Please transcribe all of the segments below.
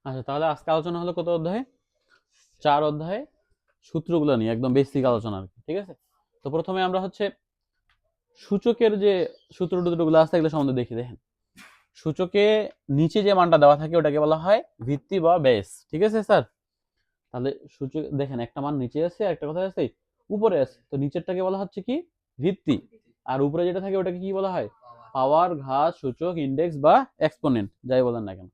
আচ্ছা, তাহলে আজকে আলোচনা হলো কত অধ্যায়ে? 4 অধ্যায়ে সূত্রগুলো নিয়ে একদম বেসিক আলোচনা আর কি। ঠিক আছে, তো প্রথমে আমরা হচ্ছে সূচকের যে সূত্র টুত্রগুলো আছে এগুলো সম্বন্ধে দেখি। দেখেন, সূচকে নিচে যে মানটা দেওয়া থাকে ওটাকে বলা হয় ভিত্তি বা বেস। ঠিক আছে স্যার? তাহলে সূচক দেখেন, একটা মান নিচে আছে, একটা কথা আছে উপরে আছে। তো নিচেরটাকে বলা হচ্ছে কি? ভিত্তি। আর উপরে যেটা থাকে ওটাকে কি বলা হয়? পাওয়ার, ঘাত, সূচক, ইন্ডেক্স বা এক্সপোনেন্ট, যাই বলেন না কেন।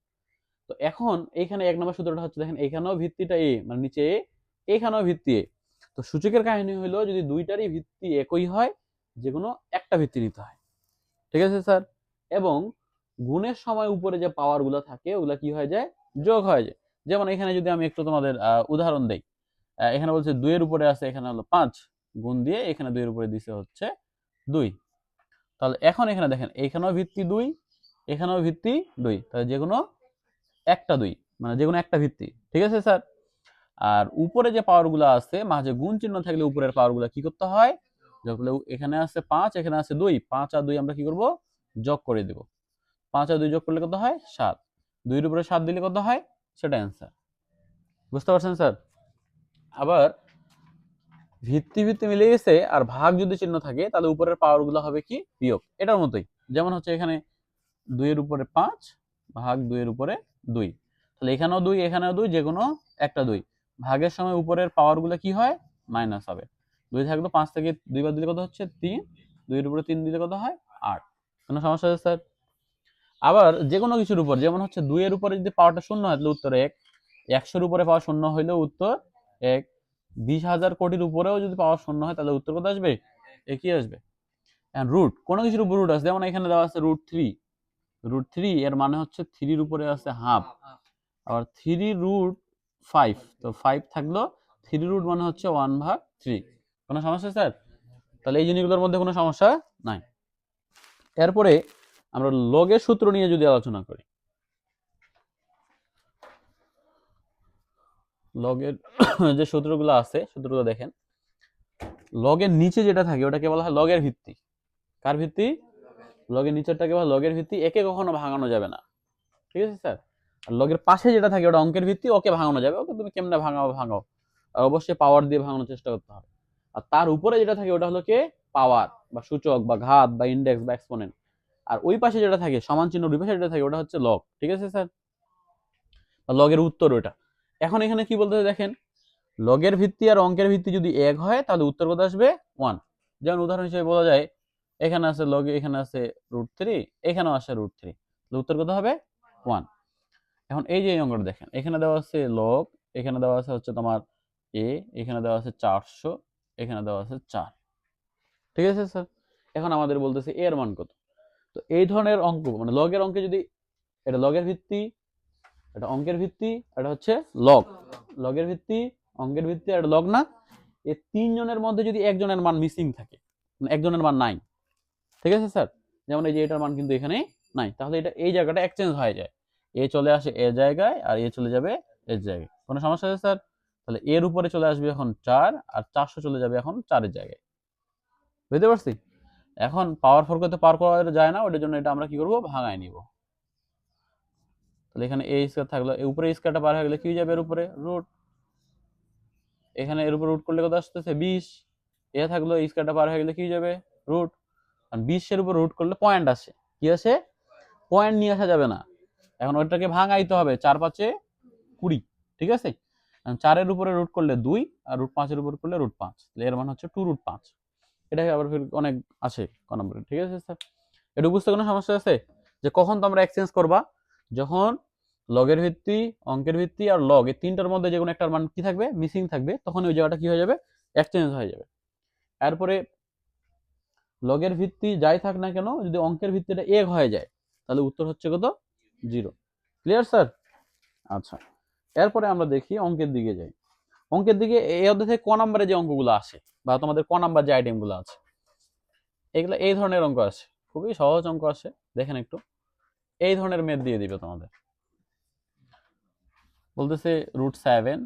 তো এখন এইখানে এক নম্বর সূত্রটা হচ্ছে, দেখেন এইখানেও ভিত্তিটা এ, মানে নিচে এ, এইখানেও ভিত্তি এ। তো সূচকের কাহিনী হলো যদি দুইটারই ভিত্তি একই হয়, যে কোনো একটা ভিত্তি নিতে হয়। ঠিক আছে স্যার? এবং গুণের সময় উপরে যে পাওয়ার গুলো থাকে ওগুলা কি হয়ে যায়? যোগ হয়ে যায়। যেমন এখানে যদি আমি একটু তোমাদের উদাহরণ দেই, এখানে বলছে 2 এর উপরে আছে, এখানে হলো 5 গুণ দিয়ে এখানে 2 এর উপরে দিছে হচ্ছে 2। তাহলে এখন এখানে দেখেন, এইখানেও ভিত্তি 2, এখানেও ভিত্তি 2, তাহলে যে কোনো একটা 2, মানে যে কোনো একটা ভিত্তি। ঠিক আছে স্যার? আর উপরে যে পাওয়ার গুলো আছে, মাঝে গুণ চিহ্ন থাকলে উপরের পাওয়ার গুলো কি করতে হয়? যোগ করলে এখানে আছে 5, এখানে আছে 2, 5 আর 2 আমরা কি করব? যোগ করে দেব। 5 আর 2 যোগ করলে কত হয়? 7। 2 এর উপরে 7 দিলে কত হয়? সেটা অ্যান্সার। বুঝতে পারছেন স্যার? আবার ভিত্তি ভিত্তি মিলে গেছে আর ভাগ যদি চিহ্ন থাকে তাহলে উপরের পাওয়ার গুলো হবে কি? বিয়োগ। এটার মতোই। যেমন হচ্ছে এখানে 2 এর উপরে 5 ভাগ 2 এর উপরে 2। তাহলে এখানেও 2, এখানেও 2, যে কোনো একটা 2। ভাগের সময় উপরের পাওয়ার গুলো কি হয়? মাইনাস হবে। 2 থাকলো, 5 থেকে 2 বার দিলে কত হচ্ছে? 3। 2 এর উপরে 3 দিলে কত হয়? 8। কোনো সমস্যা আছে স্যার? আবার যে কোনো কিছুর উপর, যেমন হচ্ছে 2 এর উপরে যদি পাওয়ারটা শূন্য হয় তাহলে উত্তর 1। 100 এর উপরে পাওয়ার শূন্য হইলেও উত্তর 1। 20,000 কোটির উপরেও যদি পাওয়ার শূন্য হয় তাহলে উত্তর কত আসবে? একই আসবে। এখন রুট, কোনো কিছুর উপর রুট আছে, যেমন এখানে দেওয়া আছে √3। √3 এর মানে হচ্ছে 3 এর উপরে আছে হাফ। আবার 3√5, তো 5 থাকলো, 3 রুট মানে হচ্ছে 1/3। কোনো সমস্যা স্যার? তাহলে এই জিনিসগুলোর মধ্যে কোনো সমস্যা নাই। এরপরে আমরা লগের সূত্র নিয়ে যদি আলোচনা করি, লগের যে সূত্রগুলো আছে সূত্রগুলো দেখেন, লগের নিচে যেটা থাকে ওটাকে বলা হয় লগের ভিত্তি। কার ভিত্তি? লগের নিচেরটাকে বলা হয় লগের ভিত্তি। একে কখনো ভাঙানো যাবে না। ঠিক আছে স্যার? আর লগের পাশে যেটা থাকে ওটা অঙ্কের ভিত্তি, ওকে ভাঙানো যাবে। ওকে তুমি কেমনে ভাঙাও ভাঙাও, আর অবশ্যই পাওয়ার দিয়ে ভাঙানোর চেষ্টা করতে হবে। আর তার উপরে যেটা থাকে ওটা হলো কে? পাওয়ার বা সূচক বা ঘাত বা ইন্ডেক্স বা এক্সপোনেন্ট। আর ওই পাশে যেটা থাকে সমান চিহ্ন দুই পাশে যেটা থাকে ওটা হচ্ছে লগ। ঠিক আছে স্যার? লগের উত্তর ওটা। এখন এখানে কি বলতে দেখেন, লগের ভিত্তি আর অঙ্কের ভিত্তি যদি এক হয় তাহলে উত্তর কত আসবে? 1। যেমন উদাহরণ হিসেবে বলা যায়, এখানে আছে লগে, এখানে আছে √3, এখানেও আছে √3, উত্তর কত হবে? 1। এখন এই যে অঙ্কটা দেখেন, এখানে দেওয়া আছে লগ, এখানে দেওয়া আছে হচ্ছে তোমার এ, এখানে দেওয়া আছে 400, এখানে দেওয়া আছে 4। ঠিক আছে স্যার? এখন আমাদের বলতেছে এর মান কত। তো এই ধরনের অঙ্ক, মানে লগের অঙ্কে যদি এটা লগের ভিত্তি, এটা অঙ্কের ভিত্তি, এটা হচ্ছে লগ। লগের ভিত্তি, অঙ্কের ভিত্তি আর লগ না, এই তিনজনের মধ্যে যদি একজনের মান মিসিং থাকে, মানে একজনের মান নাই, ঠিক আছে স্যার? যেমন এই যে এটার মান কিন্তু এখানে নাই, তাহলে এটা এই জায়গাটা এক্সচেঞ্জ হয়ে যায়। এ চলে আসে এ জায়গায় আর এ চলে যাবে এর জায়গায়। কোনো সমস্যা আছে স্যার? তাহলে এর উপরে চলে আসবে এখন 4 আর 400 চলে যাবে এখন 4 এর জায়গায়। বুঝতে পারছি? এখন পাওয়ার ফোর করতে পাওয়ার করা যায় না, ওটার জন্য এটা আমরা কি করব? ভাঙায় নিব। তাহলে এখানে এ স্কয়ার থাকলো, এই উপরে স্কয়ারটা পার হয়ে গেলে কি হয়ে যাবে? এর উপরে রুট। এখানে এর উপর রুট করলে কত আসতেছে? 20। এ থাকলো, এই স্কয়ারটা পার হয়ে গেলে কি হয়ে যাবে? রুট। আর 20 এর উপর রুট করলে পয়েন্ট আসে। কি আসে? পয়েন্ট নিয়ে আসা যাবে না। এখন ওইটাকে ভাঙাইতে হবে, 4 5 20। ঠিক আছে? 4 এর উপরে রুট করলে 2 আর √5 এর উপর করলে √5, তাহলে এর মান হচ্ছে 2√5। এটা আবার ফির অনেক আছে ক নম্বরে। ঠিক আছে স্যার? এটা বুঝতে কোনো সমস্যা আছে? যে কখন তোমরা এক্সচেঞ্জ করবা? যখন লগের ভিত্তি, অঙ্কের ভিত্তি আর লগ, এই তিনটার মধ্যে যে কোনো একটার মান কি থাকবে? মিসিং থাকবে, তখন ওই জায়গাটা কি হয়ে যাবে? এক্সচেঞ্জ হয়ে যাবে। এরপরে লগের ভিত্তি যাই থাক না কেন, যদি অঙ্কের ভিত্তিটা এক হয়ে যায় তাহলে উত্তর হচ্ছে কত? 0। Clear sir? আচ্ছা, এরপরে আমরা দেখি অঙ্কের দিকে যাই। অঙ্কের দিকে এই অধ্যায় থেকে ক নাম্বারে যে অঙ্কগুলো আসে বা তোমাদের ক নাম্বার যে আইটেমগুলো আছে, এগুলো এই ধরনের অঙ্ক আসে, খুবই সহজ অঙ্ক আসে। দেখেন একটু, এই ধরনের মেথ দিয়ে দিবে তোমাদের। বলতেছে √7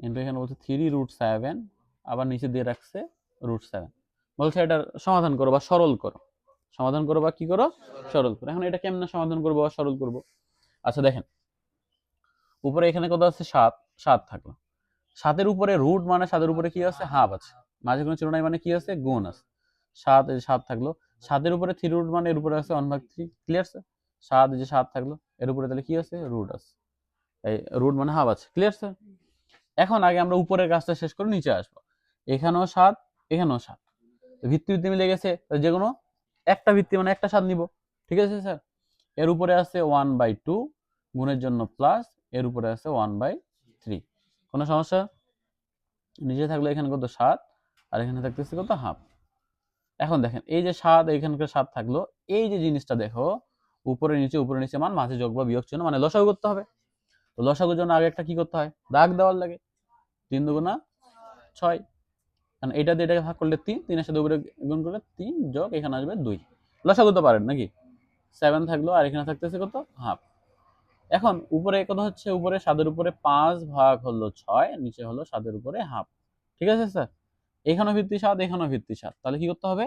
ইন্টু, এখানে বলছে 3√7, আবার নিচে দিয়ে রাখছে √7। বলছে এটার সমাধান করো বা সরল করো। সমাধান করো বা কি করো? সরল করো। এখন এটা কেমনে সমাধান করবো বা সরল করবো? আচ্ছা দেখেন, উপরে এখানে কত আছে 7, 7 থাকলো। 7-এর উপরে রুট মানে 7-এর উপরে কি আছে হাফ আছে, মাঝে কোনো চিহ্ন নাই মানে কি আছে গুণ আছে। 7 এই যে 7 থাকলো, 7-এর উপরে 3 রুট মানে এর উপরে আছে 1/3, ক্লিয়ার স্যার? 7 এই যে 7 থাকলো, এর উপরে তাহলে কি আছে রুট আছে, এই রুট মানে হাফ আছে, ক্লিয়ার স্যার? এখন আগে আমরা উপরের কাজটা শেষ করে নিচে আসবো। এখানেও 7, এখানেও 7, ভিত্তি ভিত্তি মিলে গেছে, যে কোনো একটা ভিত্তি মানে একটা 7 নিব, ঠিক আছে স্যার? এর উপরে আছে 1/2 গুণের জন্য প্লাস, এর উপরে আছে 1/3, কোনো সমস্যা? নিচে থাকলে এখানে কত 7 আর এখানে থাকতেছে কত হাফ। এখন দেখেন এই যে 7 এখানকার 7 থাকলো, এই যে জিনিসটা দেখো উপরে নিচে মান মাঝে যোগ বা বিয়োগ চিহ্ন মানে লসাগু করতে হবে। তো লসাগুর জন্য আগে একটা কি করতে হয় দাগ দেওয়ার লাগে, 3 দুগুণা 6, কারণ এটা দিয়ে এটাকে ভাগ করলে 3, 3 এর সাথে উপরে গুণ করলে 3 যোগ এখানে আসবে 2, লসাগু তো পারেন নাকি? 7 থাকলো আর এখানে থাকতেছে কত হাফ। এখন উপরে কত হচ্ছে, উপরে 7-এর উপরে 5 ভাগ হলো 6, নিচে হলো 7-এর উপরে হাফ, ঠিক আছে স্যার? এখানেও ভিত্তি 7, এখানেও ভিত্তি 7, তাহলে কি করতে হবে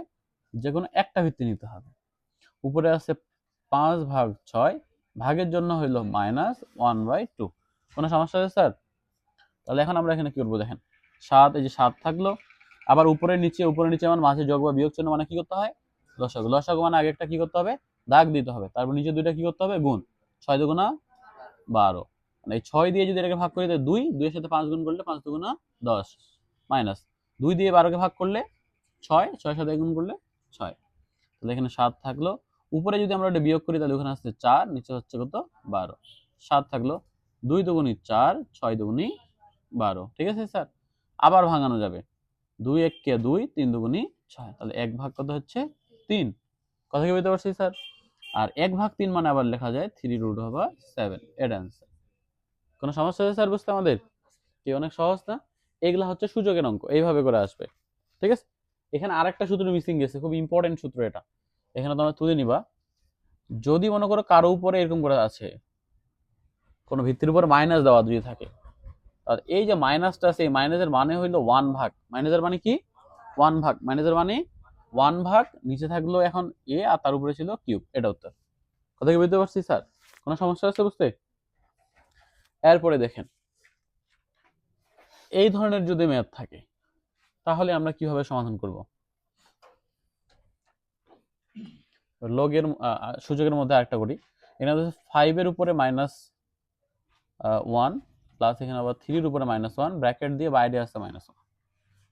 যে কোনো একটা ভিত্তি নিতে হবে। উপরে আছে 5/6, ভাগের জন্য হইলো -1/2, কোনো সমস্যা আছে স্যার? তাহলে এখন আমরা এখানে কি করবো দেখেন, 7 এই যে 7 থাকলো, আবার উপরে নিচে মানে মাঝে যোগ বা বিয়োগ চিহ্ন মানে কি করতে হয় লসাগু, লসাগু মানে আগে একটা কি করতে হবে দাগ দিতে হবে, তারপর নিচে দুইটা কি করতে হবে গুণ, 6 দুগুণা 12, মানে এই 6 দিয়ে যদি এটাকে ভাগ করে দেয় 2, 2 এর সাথে 5 গুণ করলে 5 দুগুণা 10, মাইনাস 2 দিয়ে 12কে ভাগ করলে 6, 6 সাথে গুণ করলে 6, তাহলে এখানে 7 থাকলো। উপরে যদি আমরা এটা বিয়োগ করি তাহলে ওখানে আসছে 4, নিচে হচ্ছে কত 12, 7 থাকলো, 2 দুগুণী 4, 6 দুগুণী 12, ঠিক আছে স্যার? আবার ভাঙানো যাবে, 2 1 কে 2, 3 দুগুণী 6, তাহলে 1 ভাগ কত হচ্ছে 3, কথা কি বুঝতে পারছি স্যার? আর 1 ভাগ 3 মানে আবার লেখা যায় 3√7, এর অ্যান্সার। কোনো সমস্যা আছে স্যার বুঝতে আমাদের? কি অনেক সহজ না? এগুলা হচ্ছে সূচকের অঙ্ক, এইভাবে করে আসবে, ঠিক আছে? এখানে আরেকটা সূত্র মিসিং গেছে, খুব ইম্পর্টেন্ট সূত্র এটা, এখানে তোমরা তুলে নিবা। যদি মনে করো কারো উপরে এরকম করে আছে, কোনো ভিত্তির উপর মাইনাস দেওয়া যদি থাকে, আর এই যে মাইনাসটা আছে এই মাইনাসের মানে হইলো 1 ভাগ, মাইনাসের মানে কি 1 ভাগ, মাইনাসের মানে 1 ভাগ, নিচে থাকলো এখন এ আর তার উপরে ছিল কিউব, এটা উত্তর। কথা কি বুঝতে পারছি স্যার? কোনো সমস্যা আছে বুঝতে? এরপরে দেখেন এই ধরনের যদি ম্যাথ থাকে তাহলে আমরা কিভাবে সমাধান করব? লগের সূচকের মধ্যে আরেকটা করি, এখানে 5 এর উপরে -1 প্লাস এখানে আবার 3 এর উপরে -1 ব্র্যাকেট দিয়ে বাইরে আসছে -1,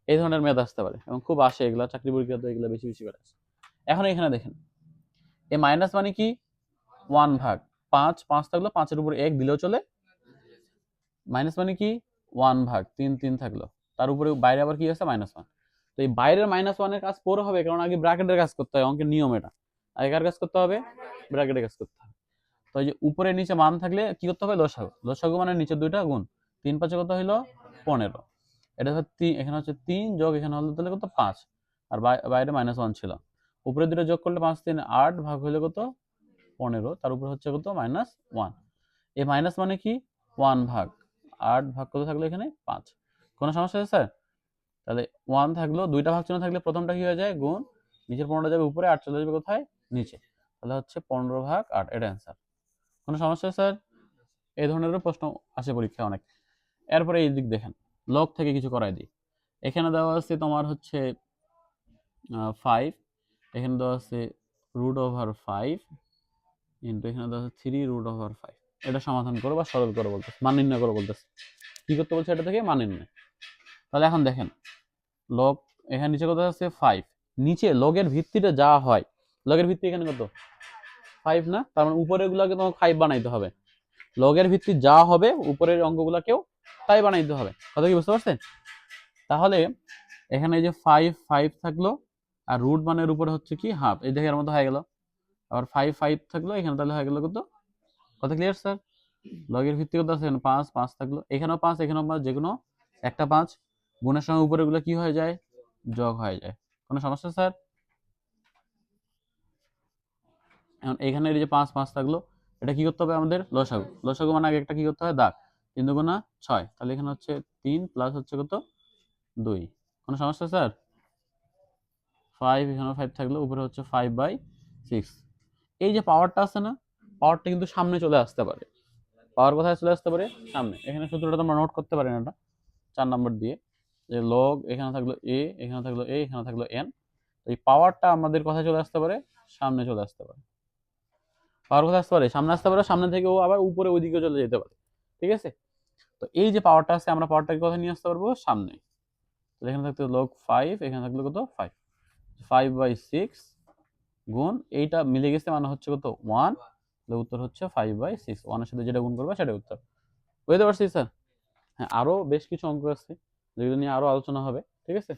এই ধরনের ম্যাথ আসতে পারে এবং খুব আসে এগুলা, চাকরি পরীক্ষাতে এগুলো বেশি বেশি করে আসে। এখন এখানে দেখেন এই মাইনাস মানে কি 1 ভাগ 5, 5 থাকলো 5 এর উপরে 1 দিলেও চলে, মাইনাস মানে কি 1 ভাগ 3, 3 থাকলো, তার উপরে বাইরে আবার কি আছে -1, তো এই বাইরের -1 এর কাজ পরে হবে, কারণ আগে ব্র্যাকেটের কাজ করতে হয়, অঙ্কের নিয়ম এটা, আগে কার কাজ করতে হবে ব্র্যাকেটের কাজ করতে হবে। তো এই যে উপরে নিচে মান থাকলে কি করতে হবে লসাগু, লসাগু মানে নিচে দুইটা গুণ, 3 5 কত হইলো 15, এটা হচ্ছে এখানে হচ্ছে 3 যোগ এখানে হলো তাহলে কত 5, আর বাইরে -1 ছিল, উপরে দুটো যোগ করলে 5 3 8 ভাগ হইলো কত 15, তার উপরে হচ্ছে কত -1, এই মাইনাস মানে কি 1 ভাগ 8 ভাগ কত থাকলো এখানে 5, কোনো সমস্যা আছে স্যার? তাহলে 1 থাকলো, দুইটা ভাগ চিহ্ন থাকলে প্রথমটা কি হয়ে যায় গুণ, নিচের 15 যাবে উপরে, 8 চলে যাবে কোথায় নিচে, তাহলে হচ্ছে 15 ভাগ 8, এটা অ্যান্সার। কোনো সমস্যা স্যার? এই ধরনেরও প্রশ্ন আসে পরীক্ষা অনেক। এরপরে এই দিক দেখেন, লগ থেকে কিছু করাই দিই। এখানে দেওয়া আছে তোমার হচ্ছে 5, এখানে দেওয়া আছে √5 ইন্টু এখানে দেওয়া আছে 3√5, এটা সমাধান করো বা সরল করো বলতেছে, মান নির্ণয় করো বলতেছে। কি করতে বলছে এটা থেকে মান নির্ণয়। তাহলে এখন দেখেন লগ, এখানে নিচে কত আছে 5, নিচে লগের ভিত্তিটা যা হয়, লগের ভিত্তি এখানে কত 5 না, তার মানে উপরের গুলাকে তোমাকে 5 বানাইতে হবে, লগের ভিত্তি যা হবে উপরের অঙ্কগুলোকেও তাই বানাইতে হবে, কথা কি বুঝতে পারছেন? তাহলে এখানে এই যে 5 5 থাকলো আর রুট মানের উপরে হচ্ছে কি হাফ, এই দেখে এর মধ্যে হয়ে গেল, আবার 5 5 থাকলো এখানে, তাহলে হয়ে গেল কত, কথা ক্লিয়ার স্যার? লগের ভিত্তি কত আছে এখানে 5 5 থাকলো, এখানেও 5 এখানেও 5, যে কোনো একটা 5, গুণের সময় উপরে গুলো কি হয়ে যায় যোগ হয়ে যায়, কোনো সমস্যা স্যার? এখন এখানে এই যে 5 5 থাকলো, এটা কি করতে হবে আমাদের লসাগু, লসাগু মানে আগে একটা কি করতে হয় দাগ, 3 দুগুণা 6, তাহলে এখানে হচ্ছে 3 প্লাস হচ্ছে কত 2, কোনো সমস্যা স্যার? 5 এখানে 5 থাকলো, উপরে হচ্ছে 5/6, এই যে পাওয়ারটা আছে না, পাওয়ারটা কিন্তু সামনে চলে আসতে পারে, পাওয়ার কোথায় চলে আসতে পারে? সামনে। এখানে সূত্রটা তোমরা নোট করতে পারেন এটা 4 নাম্বার দিয়ে, যে লগ এখানে থাকলো এ, এখানে থাকলো এ, এখানে থাকলো এন। এই পাওয়ারটা আমাদের কোথায় চলে আসতে পারে? সামনে চলে আসতে পারে। পাওয়ার কোথায় আসতে পারে? সামনে আসতে পারে, সামনে থেকে ও আবার উপরে ওইদিকে চলে যেতে পারে। ঠিক আছে? তো এই যে পাওয়ারটা আছে আমরা পাওয়ারটাকে কোথায় নিয়ে আসতে পারবো? সামনে। তো এখানে থাকতো লগ 5, এখানে থাকলো কত? 5। 5/6 গুণ এইটা মিলে গেছে মানে হচ্ছে কত? 1। তাহলে উত্তর হচ্ছে 5/6। 1 এর সাথে যেটা গুণ করবে সেটাই উত্তর। বুঝতে পারছি স্যার? হ্যাঁ, আরো বেশ কিছু অঙ্ক আছে যেগুলো নিয়ে আরো আলোচনা হবে। ঠিক আছে?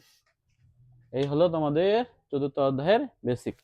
এই হলো তোমাদের চতুর্থ অধ্যায়ের বেসিক।